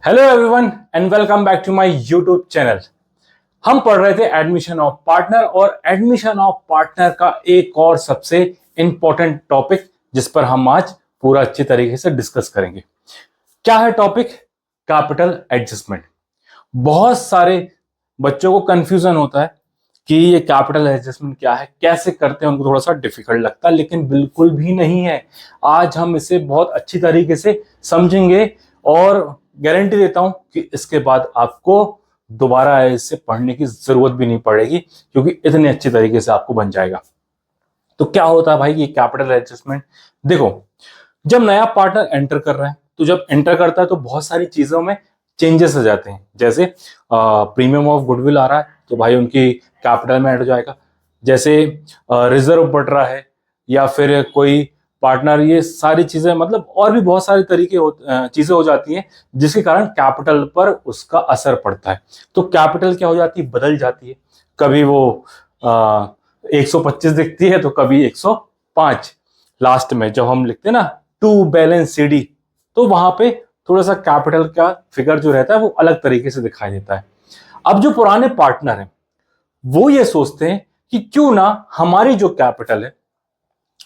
Hello everyone and welcome back to my YouTube channel. हम पढ़ रहे थे एडमिशन ऑफ पार्टनर और एडमिशन ऑफ पार्टनर का एक और सबसे इंपॉर्टेंट टॉपिक जिस पर हम आज पूरा अच्छी तरीके से डिस्कस करेंगे। क्या है टॉपिक? Capital adjustment. बहुत सारे बच्चों को कंफ्यूजन होता है कि ये कैपिटल एडजस्टमेंट क्या है, कैसे करते हैं, उनको थोड़ा सा डिफिकल्ट लगता है, लेकिन बिल्कुल भी नहीं है। आज हम इसे बहुत अच्छी तरीके से समझेंगे और गारंटी देता हूं कि इसके बाद आपको दोबारा इसे पढ़ने की जरूरत भी नहीं पड़ेगी, क्योंकि इतने अच्छी तरीके से आपको बन जाएगा। तो क्या होता है भाई ये कैपिटल एडजस्टमेंट? देखो, जब नया पार्टनर एंटर कर रहा है तो जब एंटर करता है तो बहुत सारी चीजों में चेंजेस हो जाते हैं। जैसे प्रीमियम ऑफ गुडविल आ रहा है तो भाई उनकी कैपिटल में ऐड हो जाएगा। जैसे रिजर्व बढ़ रहा है या फिर कोई पार्टनर, ये सारी चीजें मतलब और भी बहुत सारी चीजें हो जाती हैं जिसके कारण कैपिटल पर उसका असर पड़ता है। तो कैपिटल क्या हो जाती है? बदल जाती है। कभी वो 125 दिखती है तो कभी 105। लास्ट में जब हम लिखते हैं ना टू बैलेंस सीडी, तो वहां पे थोड़ा सा कैपिटल का फिगर जो रहता है वो अलग तरीके से दिखाई देता है। अब जो पुराने पार्टनर हैं वो ये सोचते हैं कि क्यों ना हमारी जो कैपिटल है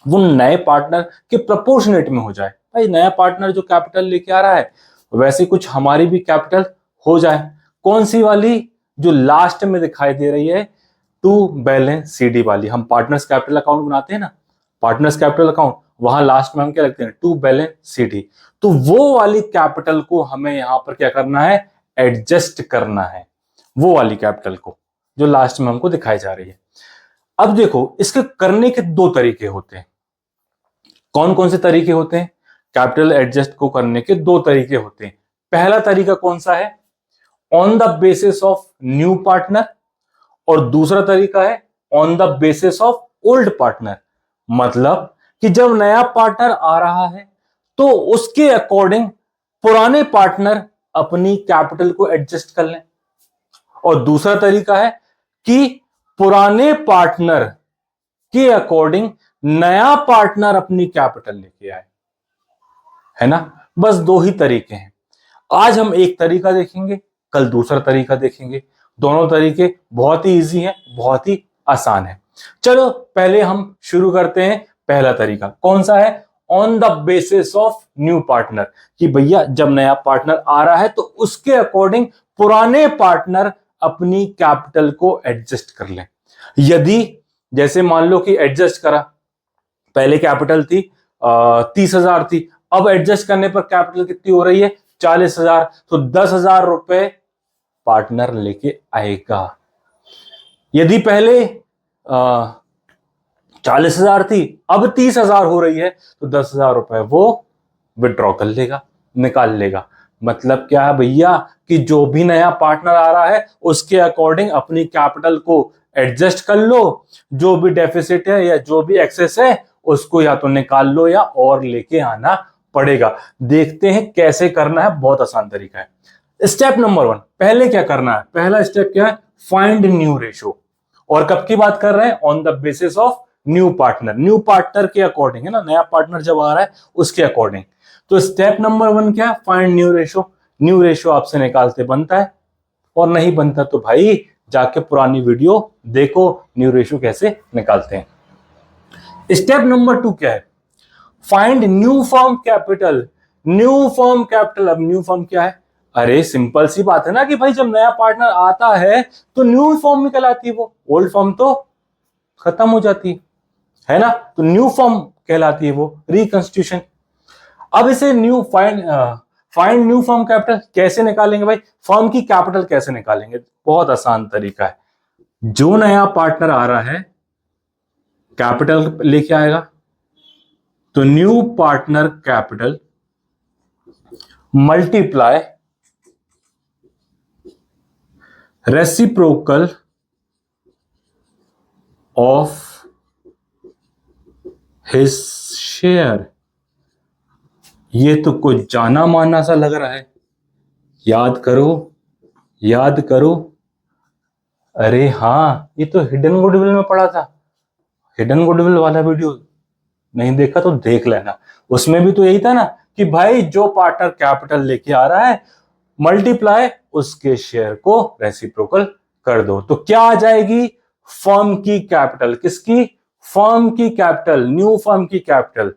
वो नए पार्टनर के प्रोपोर्शनेट में हो जाए। भाई नया पार्टनर जो कैपिटल लेके आ रहा है वैसे कुछ हमारी भी कैपिटल हो जाए। कौन सी वाली? जो लास्ट में दिखाई दे रही है टू बैलेंस सीडी वाली। हम पार्टनर्स कैपिटल अकाउंट बनाते हैं ना, पार्टनर्स कैपिटल अकाउंट, वहां लास्ट में हम क्या लिखते हैं? To balance CD. तो वो वाली कैपिटल को हमें यहां पर क्या करना है? एडजस्ट करना है, वो वाली कैपिटल को जो लास्ट में हमको दिखाई जा रही है। अब देखो, इसके करने के दो तरीके होते हैं। कौन कौन से तरीके होते हैं? कैपिटल एडजस्ट को करने के दो तरीके होते हैं। पहला तरीका कौन सा है? On the basis of new partner, और दूसरा तरीका है on the basis of old partner. मतलब कि जब नया पार्टनर आ रहा है तो उसके अकॉर्डिंग पुराने पार्टनर अपनी कैपिटल को एडजस्ट कर लें, और दूसरा तरीका है कि पुराने पार्टनर के अकॉर्डिंग नया पार्टनर अपनी कैपिटल लेके आए। है ना? बस दो ही तरीके हैं। आज हम एक तरीका देखेंगे, कल दूसरा तरीका देखेंगे। दोनों तरीके बहुत ही इजी हैं, बहुत ही आसान है। चलो पहले हम शुरू करते हैं। पहला तरीका कौन सा है? On the basis of new partner, कि भैया जब नया पार्टनर आ रहा है तो उसके अकॉर्डिंग पुराने पार्टनर अपनी कैपिटल को एडजस्ट कर लें। यदि जैसे मान लो कि एडजस्ट करा, पहले कैपिटल थी 30,000 थी, अब एडजस्ट करने पर कैपिटल कितनी हो रही है? 40,000। तो 10,000 रुपए पार्टनर लेके आएगा। यदि पहले 40,000 थी, अब 30,000 हो रही है, तो 10,000 रुपए वो विड्रॉ कर लेगा, निकाल लेगा। मतलब क्या है भैया कि जो भी नया पार्टनर आ रहा है उसके अकॉर्डिंग अपनी कैपिटल को एडजस्ट कर लो। जो भी डेफिसिट है या जो भी एक्सेस है उसको या तो निकाल लो या और लेके आना पड़ेगा। देखते हैं कैसे करना है। बहुत आसान तरीका है। स्टेप नंबर 1, पहले क्या करना है? पहला स्टेप क्या है? Find new ratio. और कब की बात कर रहे हैं? On the basis of new partner. New partner के अकॉर्डिंग, है ना, नया पार्टनर जब आ रहा है उसके अकॉर्डिंग। तो स्टेप नंबर 1 क्या है? Find new ratio. New ratio आपसे निकालते बनता है, और नहीं बनता तो भाई जाके पुरानी वीडियो देखो न्यू रेशो कैसे निकालते हैं। स्टेप नंबर 2 क्या है? Find new firm capital. New firm capital. अब न्यू फर्म क्या है? अरे सिंपल सी बात है ना कि भाई जब नया पार्टनर आता है तो न्यू फर्म निकल आती है, वो ओल्ड फर्म तो खत्म हो जाती है ना। तो न्यू फर्म कहलाती है वो, रिकंस्टिट्यूशन। अब इसे फाइंड न्यू फर्म कैपिटल कैसे निकालेंगे भाई? फर्म की कैपिटल कैसे निकालेंगे? बहुत आसान तरीका है। जो नया पार्टनर आ रहा है कैपिटल लेके आएगा, तो new partner capital multiply reciprocal of his share. ये तो कुछ जाना माना सा लग रहा है। याद करो, याद करो। अरे हाँ, ये तो हिडन गुडविल में पढ़ा था। हिडन गुडविल वाला वीडियो नहीं देखा तो देख लेना। उसमें भी तो यही था ना कि भाई जो पार्टनर कैपिटल लेके आ रहा है मल्टीप्लाई उसके शेयर को रेसिप्रोकल कर दो। तो क्या आ जाएगी? फर्म की कैपिटल। किसकी? फर्म की कैपिटल, न्यू फर्म की कैपिटल।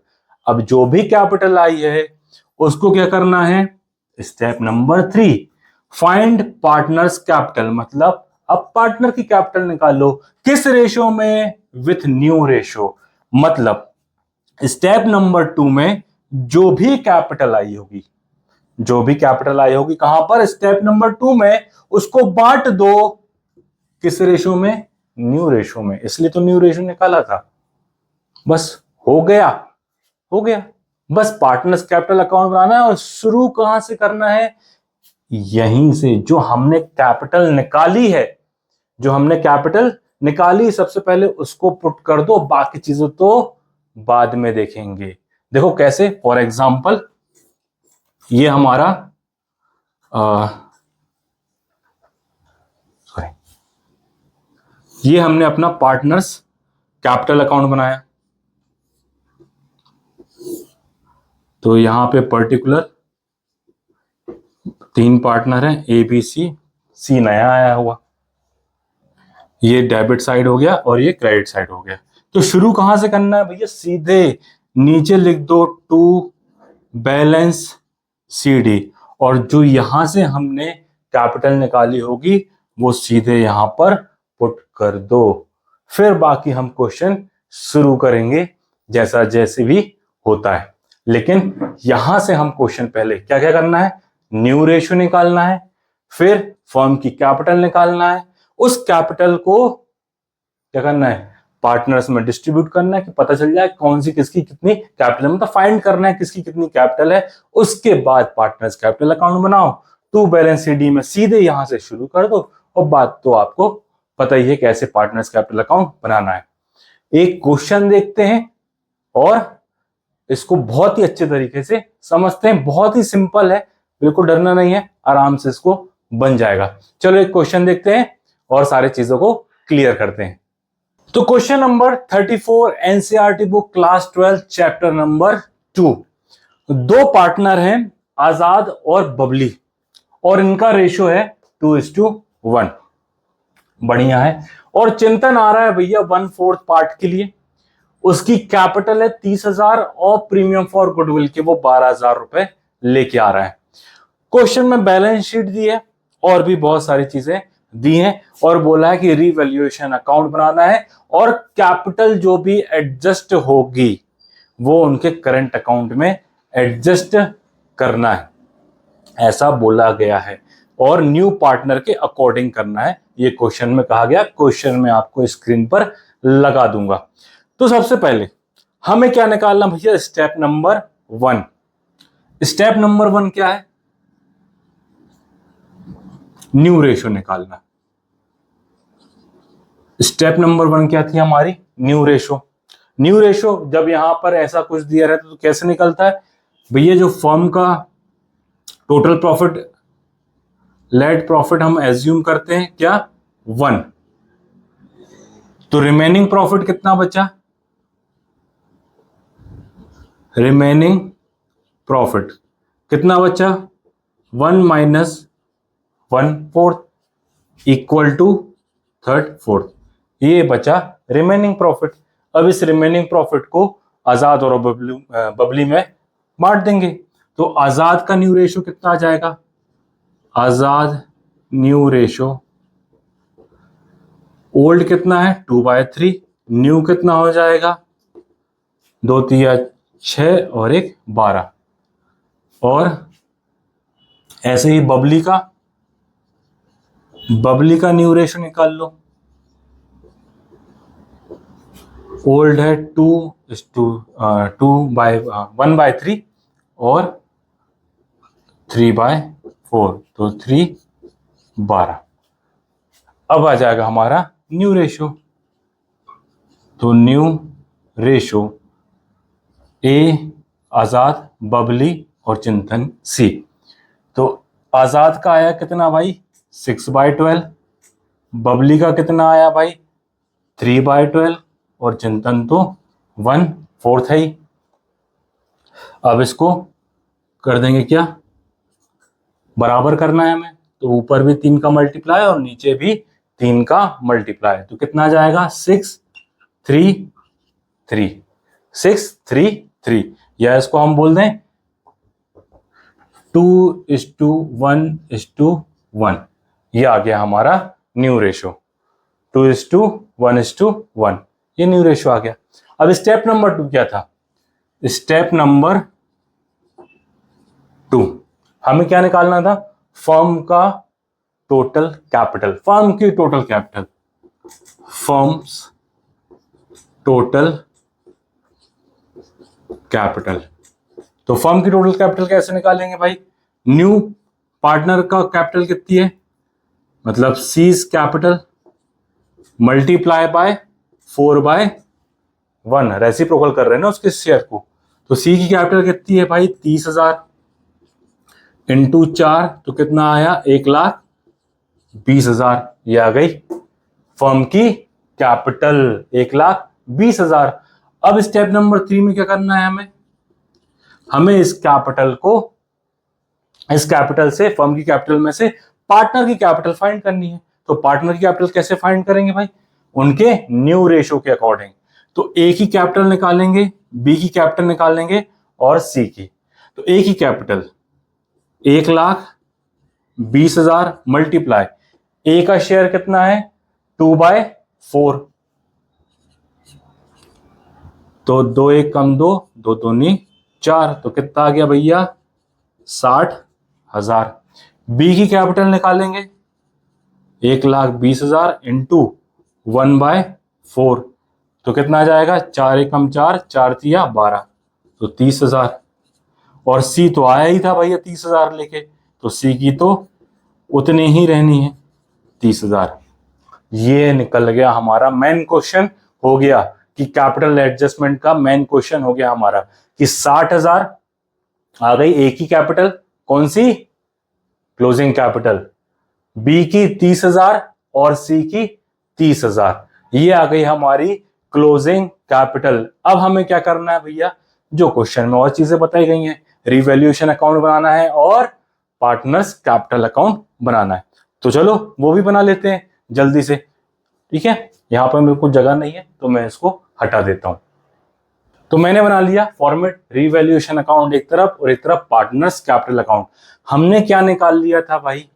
अब जो भी कैपिटल आई है उसको क्या करना है? Step number 3, find partners capital. मतलब अब पार्टनर की कैपिटल निकालो। किस रेशो में? With new ratio. मतलब स्टेप नंबर 2 में जो भी कैपिटल आई होगी, जो भी कैपिटल आई होगी कहां पर? स्टेप नंबर 2 में, उसको बांट दो। किस रेशो में? न्यू रेशो में। इसलिए तो न्यू रेशो निकाला था। बस हो गया, हो गया। बस पार्टनर्स कैपिटल अकाउंट बनाना है और शुरू कहां से करना है? यहीं से। जो हमने कैपिटल निकाली है, जो हमने कैपिटल निकाली, सबसे पहले उसको पुट कर दो, बाकी चीजें तो बाद में देखेंगे। देखो कैसे। फॉर एग्जाम्पल ये हमारा ये हमने अपना पार्टनर्स कैपिटल अकाउंट बनाया। तो यहां पे पर्टिकुलर 3 पार्टनर हैं, ए बी सी। सी नया आया हुआ। ये डेबिट साइड हो गया और ये क्रेडिट साइड हो गया। तो शुरू कहां से करना है भैया? सीधे नीचे लिख दो टू बैलेंस सी डी, और जो यहां से हमने कैपिटल निकाली होगी वो सीधे यहां पर पुट कर दो। फिर बाकी हम क्वेश्चन शुरू करेंगे जैसा जैसे भी होता है। लेकिन यहां से हम क्वेश्चन पहले क्या क्या करना है? न्यू रेशियो निकालना है, फिर फर्म की कैपिटल निकालना है, उस कैपिटल को क्या करना है? पार्टनर्स में डिस्ट्रीब्यूट करना है कि पता चल जाए कौन सी किसकी कितनी कैपिटल है, मतलब फाइंड करना है किसकी कितनी कैपिटल है। उसके बाद पार्टनर्स कैपिटल अकाउंट बनाओ, टू बैलेंस सी डी में सीधे यहां से शुरू कर दो। और बात तो आपको पता ही है कैसे पार्टनर्स कैपिटल अकाउंट बनाना है। एक क्वेश्चन देखते हैं और इसको बहुत ही अच्छे तरीके से समझते हैं। बहुत ही सिंपल है, बिल्कुल डरना नहीं है, आराम से इसको बन जाएगा। चलो एक क्वेश्चन देखते हैं और सारी चीजों को क्लियर करते हैं। तो question number 34 NCERT book class 12 chapter number 2। दो पार्टनर हैं आजाद और बबली, और इनका रेशियो है 2:1। बढ़िया है। और चिंतन आ रहा है भैया 1/4 पार्ट के लिए। उसकी कैपिटल है 30,000 और प्रीमियम फॉर गुडविल के वो 12,000 रुपए लेके आ रहा है। क्वेश्चन में बैलेंस शीट दी है और भी बहुत सारी चीजें दी हैं, और बोला है कि रिवैल्यूएशन अकाउंट बनाना है और कैपिटल जो भी एडजस्ट होगी वो उनके करंट अकाउंट में एडजस्ट करना है, ऐसा बोला गया है। और न्यू पार्टनर के अकॉर्डिंग करना है, ये क्वेश्चन में कहा गया। क्वेश्चन में आपको स्क्रीन पर लगा दूंगा। तो सबसे पहले हमें क्या निकालना भैया? Step number 1। स्टेप नंबर 1 क्या है? न्यू रेशियो निकालना। स्टेप नंबर 1 क्या थी हमारी? New ratio. न्यू रेशियो जब यहां पर ऐसा कुछ दिया रहता है तो कैसे निकलता है भैया? जो फर्म का टोटल प्रॉफिट, लेट प्रॉफिट हम एज्यूम करते हैं क्या? 1। तो रिमेनिंग प्रॉफिट कितना बचा? रिमेनिंग प्रॉफिट कितना बचा? 1 माइनस 1/4 इक्वल टू 1/3। ये बचा रिमेनिंग प्रॉफिट। अब इस रिमेनिंग प्रॉफिट को आजाद और बबली में बांट देंगे। तो आजाद का न्यू रेशियो कितना आ जाएगा? आजाद न्यू रेशियो, ओल्ड कितना है? 2/3। न्यू कितना हो जाएगा? 2 3 6 और 1 12। और ऐसे ही बबली का न्यू रेशियो निकाल लो। ओल्ड है 1/3 और 3/4, तो 3/12। अब आ जाएगा हमारा न्यू रेशियो। तो न्यू रेशियो ए आजाद, बबली और चिंतन सी। तो आजाद का आया कितना भाई? 6/12। बबली का कितना आया भाई? 3/12। और चिंतन तो 1/4 है ही। अब इसको कर देंगे क्या? बराबर करना है हमें, तो ऊपर भी 3 का मल्टीप्लाई और नीचे भी 3 का मल्टीप्लाई, तो कितना आ जाएगा 6 3 3 6 3 3, या इसको हम बोल दें 2:1:1। ये आ गया हमारा न्यू रेशो, 2:1:1, ये न्यू रेशो आ गया। अब स्टेप नंबर 2 क्या था? स्टेप नंबर 2 हमें क्या निकालना था? फर्म का टोटल कैपिटल, फर्म की total capital, firms total capital. तो फर्म की टोटल कैपिटल कैसे निकालेंगे भाई? न्यू पार्टनर का कैपिटल कितनी है, मतलब seize capital multiply by 4/1, reciprocal कर रहे हैं ना उसके शेयर को। तो सी की कैपिटल कितनी है भाई? 30,000 इंटू 4, तो कितना आया? 1,20,000। ये आ गई फर्म की कैपिटल 1,20,000। अब स्टेप नंबर 3 में क्या करना है हमें इस कैपिटल को, इस कैपिटल से, फर्म की कैपिटल में से पार्टनर की कैपिटल फाइंड करनी है। तो पार्टनर की कैपिटल कैसे फाइंड करेंगे भाई? उनके न्यू रेशो के अकॉर्डिंग। तो ए की कैपिटल निकालेंगे, बी की कैपिटल निकालेंगे और सी की। तो ए की कैपिटल 1,20,000 मल्टीप्लाई, ए का शेयर कितना है? 2/4, तो 2 1 कम 2, 2 दूनी 4, तो कितना आ गया भैया? 60,000। बी की कैपिटल निकालेंगे, 1,20,000 इंटू 1/4, तो कितना आ जाएगा? 4 1 कम 4, 4 तिया 12, तो 30,000। और सी तो आया ही था भैया 30,000 लेके, तो सी की तो उतनी ही रहनी है, 30,000। ये निकल गया हमारा मेन क्वेश्चन, हो गया कि कैपिटल एडजस्टमेंट का मेन क्वेश्चन हो गया हमारा कि 60,000 आ गई ए की कैपिटल, कौन सी? Closing capital. बी की 30,000 और सी की 30,000, ये आ गई हमारी क्लोजिंग कैपिटल। अब हमें क्या करना है भैया? जो क्वेश्चन में और चीजें बताई गई हैं, रिवैल्यूएशन अकाउंट बनाना है और पार्टनर्स कैपिटल अकाउंट बनाना है। तो चलो वो भी बना लेते हैं जल्दी से, ठीक है। यहां पर मेरे को जगह नहीं है तो मैं इसको हटा देता हूं। तो मैंने बना लिया फॉर्मेट, रिवैल्यूएशन अकाउंट एक तरफ और एक तरफ पार्टनर्स कैपिटल अकाउंट। हमने क्या निकाल लिया था भाई?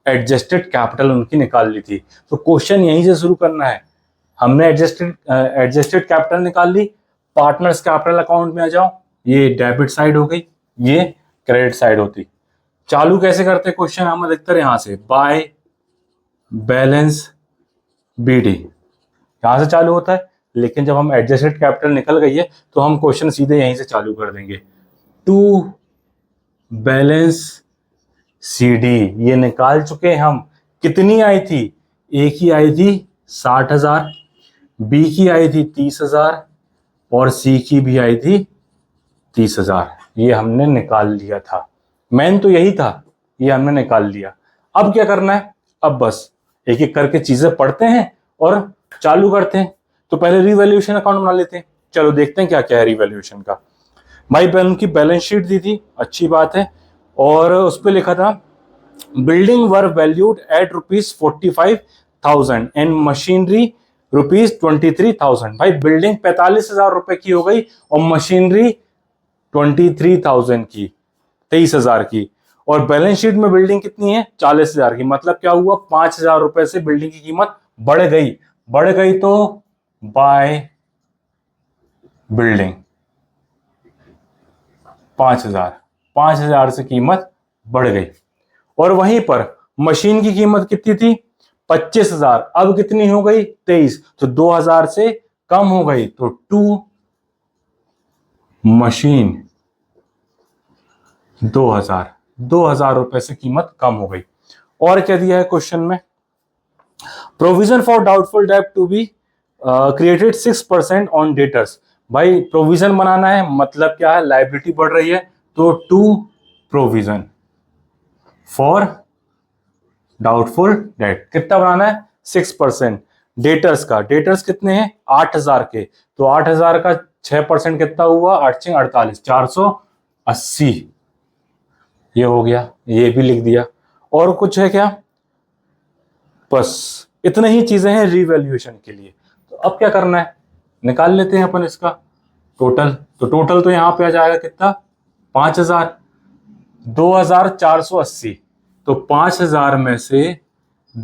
एडजस्टेड कैपिटल उनकी निकाल ली थी। तो क्वेश्चन यहीं से शुरू करना है। हमने एडजस्टेड कैपिटल निकाल ली, पार्टनर्स कैपिटल अकाउंट में आ जाओ, ये डेबिट साइड हो गई, ये क्रेडिट साइड होती। चालू कैसे करते क्वेश्चन? हम देखते हैं यहां से, बाय बैलेंस बीडी, यहां से चालू होता है। लेकिन जब हम एडजस्टेड कैपिटल निकल गई है तो हम क्वेश्चन सीधे यहीं से चालू कर देंगे। टू बैलेंस सीडी, ये निकाल चुके हैं हम। कितनी आई थी? ए की आई थी 60,000, बी की आई थी 30,000 और सी की भी आई थी 30,000। ये हमने निकाल लिया था, मेन तो यही था, ये हमने निकाल लिया। अब क्या करना है? अब बस एक एक करके चीजें पढ़ते हैं और चालू करते हैं। तो पहले रिवैल्यूएशन अकाउंट बना लेते हैं। चलो देखते हैं क्या क्या है रिवैल्यूएशन का। भाई उनकी बैलेंस शीट दी थी, अच्छी बात है, और उस पर लिखा था building were valued at ₹45,000 and machinery ₹23,000। भाई बिल्डिंग 45,000 रुपए की हो गई और मशीनरी 23,000 की, 23,000 की। और बैलेंस शीट में बिल्डिंग कितनी है? 40,000 की। मतलब क्या हुआ? 5,000 रुपए से बिल्डिंग की कीमत बढ़ गई। बढ़ गई तो बाय बिल्डिंग 5,000 से कीमत बढ़ गई। और वहीं पर मशीन की कीमत कितनी थी? 25,000, अब कितनी हो गई? 23, तो 2,000 से कम हो गई। तो टू मशीन 2,000 रुपए से कीमत कम हो गई। और क्या दिया है क्वेश्चन में? प्रोविजन फॉर डाउटफुल डेब्ट to be created 6% on debtors. भाई प्रोविजन बनाना है, मतलब क्या है? लायबिलिटी बढ़ रही है, तो to provision for doubtful debt कितना बनाना है? 6%। डेटर्स का, डेटर्स कितने हैं? 8,000 के, तो 8,000 का 6% कितना हुआ? 8 48, 480। ये हो गया, ये भी लिख दिया। और कुछ है क्या? बस इतने ही चीजें हैं रीवैल्यूएशन के लिए। तो अब क्या करना है, निकाल लेते हैं अपन इसका टोटल। तो टोटल तो यहां पे आ जाएगा कितना, 5000, 2480। तो 5000 में से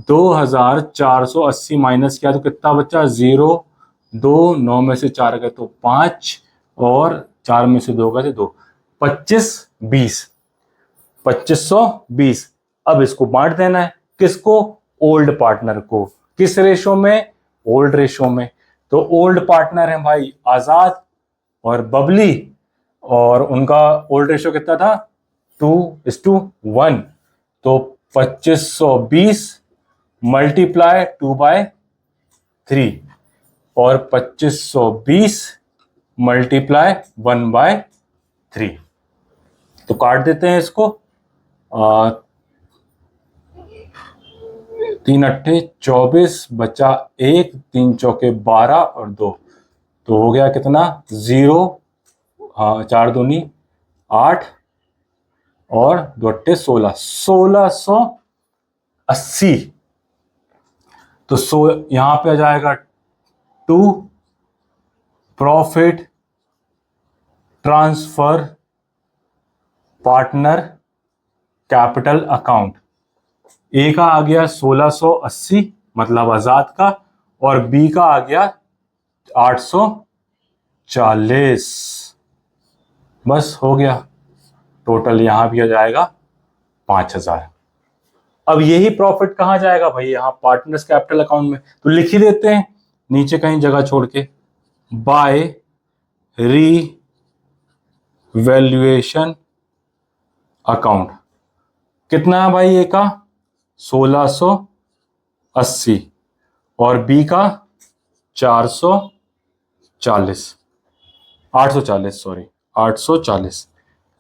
2480 माइनस किया तो कितना बचा, 0, 2, 9 में से 4 गए तो 5, और 4 में से 2 गए तो 2, 25, 20, 2520। अब इसको बांट देना है, किसको, ओल्ड पार्टनर को। किस रेशो में, ओल्ड रेशो में। तो ओल्ड पार्टनर है भाई आजाद और बबली, और उनका ओल्ड रेशो कितना था, 2:1। तो 2520 मल्टीप्लाई 2/3 और 2520 मल्टीप्लाई 1/3। तो काट देते हैं इसको। 3 अट्ठे 24, बचा 1, 3 चौके 12 और 2। तो हो गया कितना, 0, 4 दूनी 8 और 2 अट्ठे 16, 1680। तो यहां पे आ जाएगा 2 profit transfer partner capital account. A का आ गया 1680 मतलब आजाद का, और बी का आ गया 840। बस हो गया, टोटल यहां भी आ जाएगा 5000। अब यही प्रॉफिट कहां जाएगा भाई, यहां पार्टनर्स कैपिटल अकाउंट में। तो लिख ही देते हैं नीचे कहीं जगह छोड़ के, बाय रीवैल्यूएशन अकाउंट। कितना है भाई, ए का 1680 और बी का 440, 840, सॉरी 840,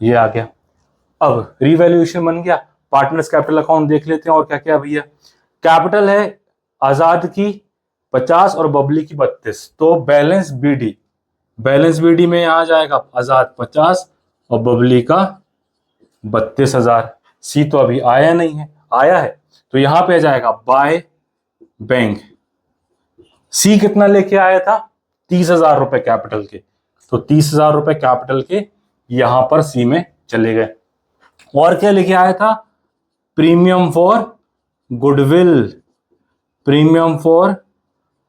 ये आ गया। अब रीवैल्यूएशन बन गया। पार्टनर्स कैपिटल अकाउंट देख लेते हैं और क्या क्या भैया। कैपिटल है आजाद की 50 और बबली की 32, तो बैलेंस बीडी, बैलेंस बीडी में यहां जाएगा आजाद 50 और बबली का 32,000। सी तो अभी आया नहीं है, आया है तो यहां पे आ जाएगा बाय बैंक। सी कितना लेके आया था, 30,000 रुपए कैपिटल के, तो 30,000 रुपए कैपिटल के यहां पर सी में चले गए। और क्या लेके आया था, premium for goodwill. Premium for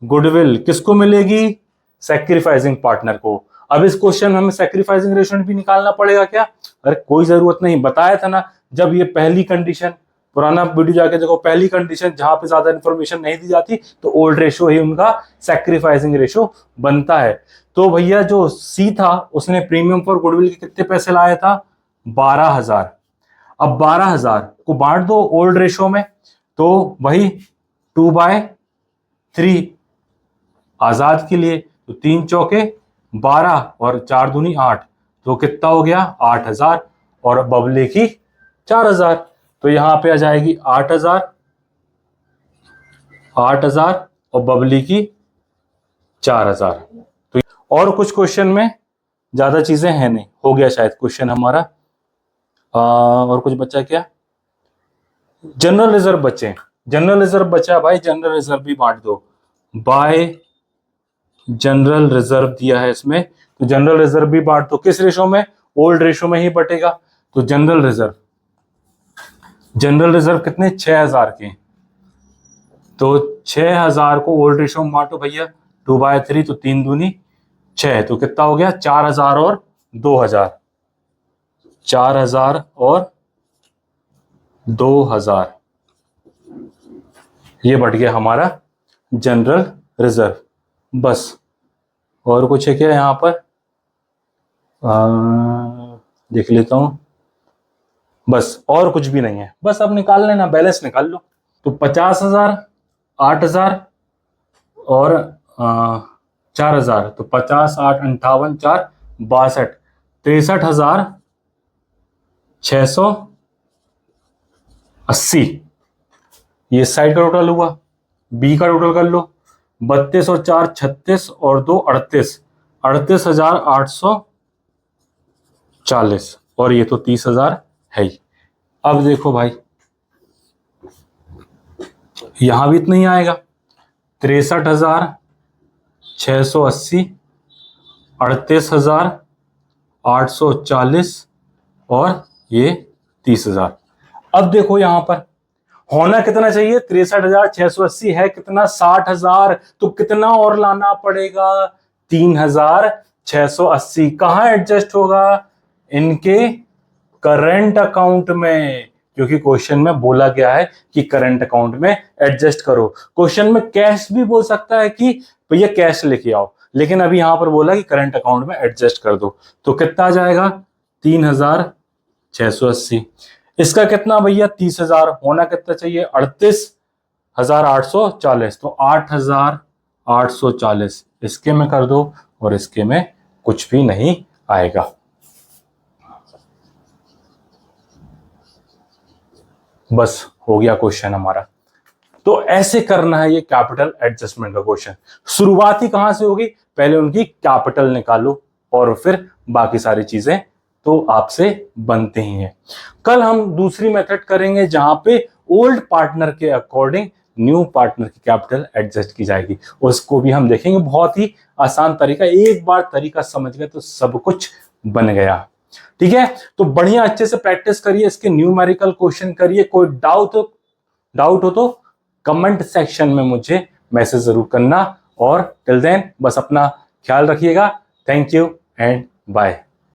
goodwill किसको मिलेगी, सैक्रिफाइसिंग पार्टनर को। अब इस क्वेश्चन में हमें सैक्रिफाइसिंग रेशो भी निकालना पड़ेगा क्या, अरे कोई जरूरत नहीं, बताया था ना जब ये पहली कंडीशन, पुराना वीडियो जाके देखो, पहली कंडीशन जहां पे ज्यादा इंफॉर्मेशन नहीं दी जाती तो ओल्ड रेशो ही उनका सैक्रिफाइसिंग रेशो बनता है। तो भैया जो सी था उसने प्रीमियम फॉर गुडविल के कितने पैसे लाया था, 12,000। अब 12,000 को बांट दो ओल्ड रेशो में, तो वही 2/3 आजाद के लिए, तो 3 चौके 12 और 4 दूनी 8, तो कितना हो गया 8,000, और बबले की 4,000। तो यहां पे आ जाएगी 8,000 और बबली की 4,000। तो और कुछ क्वेश्चन में ज्यादा चीजें हैं नहीं, हो गया शायद क्वेश्चन हमारा। और कुछ बचा क्या, जनरल रिजर्व बचे, जनरल रिजर्व बचा भाई, जनरल रिजर्व भी बांट दो। बाय जनरल रिजर्व दिया है इसमें, तो जनरल रिजर्व भी बांट दो। किस रेशो में, ओल्ड रेशो में ही बटेगा। तो जनरल रिजर्व, जनरल रिजर्व कितने, 6,000 के, तो 6,000 को ओल्ड रेशो में बांटो भैया, 2/3, तो 3 दूनी 6, तो कितना हो गया 4,000 और 2,000, 4,000 और 2,000, ये बढ़ गया हमारा जनरल रिजर्व। बस और कुछ है क्या यहां पर, देख लेता हूं, बस और कुछ भी नहीं है। बस अब निकाल लेना, बैलेंस निकाल लो। तो 50,000, 8,000 और 4,000, तो 50, 8, 58, 4, 62, 63,680। ये साइड का टोटल हुआ। बी का टोटल कर लो, 32 और 4 36 और 2 38, 38,840, और ये तो 30,000 है ही। अब देखो भाई यहां भी इतना ही आएगा, 63,680, 38,840 और ये 30,000। अब देखो यहां पर होना कितना चाहिए, 63,680 है कितना, 60,000, तो कितना और लाना पड़ेगा, 3,680। कहां एडजस्ट होगा, इनके करंट अकाउंट में, क्योंकि क्वेश्चन में बोला गया है कि करंट अकाउंट में एडजस्ट करो। क्वेश्चन में कैश भी बोल सकता है कि भैया कैश लेके आओ, लेकिन अभी यहां पर बोला कि करंट अकाउंट में एडजस्ट कर दो, तो कितना आ जाएगा, 3,680। इसका कितना भैया, 30,000, होना कितना चाहिए, 38,840, तो 8,840 इसके में कर दो और इसके में कुछ भी नहीं आएगा। बस हो गया क्वेश्चन हमारा। तो ऐसे करना है ये कैपिटल एडजस्टमेंट का क्वेश्चन। शुरुआती कहां से होगी, पहले उनकी कैपिटल निकालो और फिर बाकी सारी चीजें तो आपसे बनते ही हैं। कल हम दूसरी मेथड करेंगे जहां पे ओल्ड पार्टनर के अकॉर्डिंग न्यू पार्टनर की कैपिटल एडजस्ट की जाएगी, उसको भी हम देखेंगे। बहुत ही आसान तरीका, एक बार तरीका समझ गए तो सब कुछ बन गया। ठीक है, तो बढ़िया अच्छे से प्रैक्टिस करिए, इसके न्यूमेरिकल क्वेश्चन करिए। कोई डाउट हो तो कमेंट सेक्शन में मुझे मैसेज जरूर करना। और टिल देन बस अपना ख्याल रखिएगा। Thank you and bye.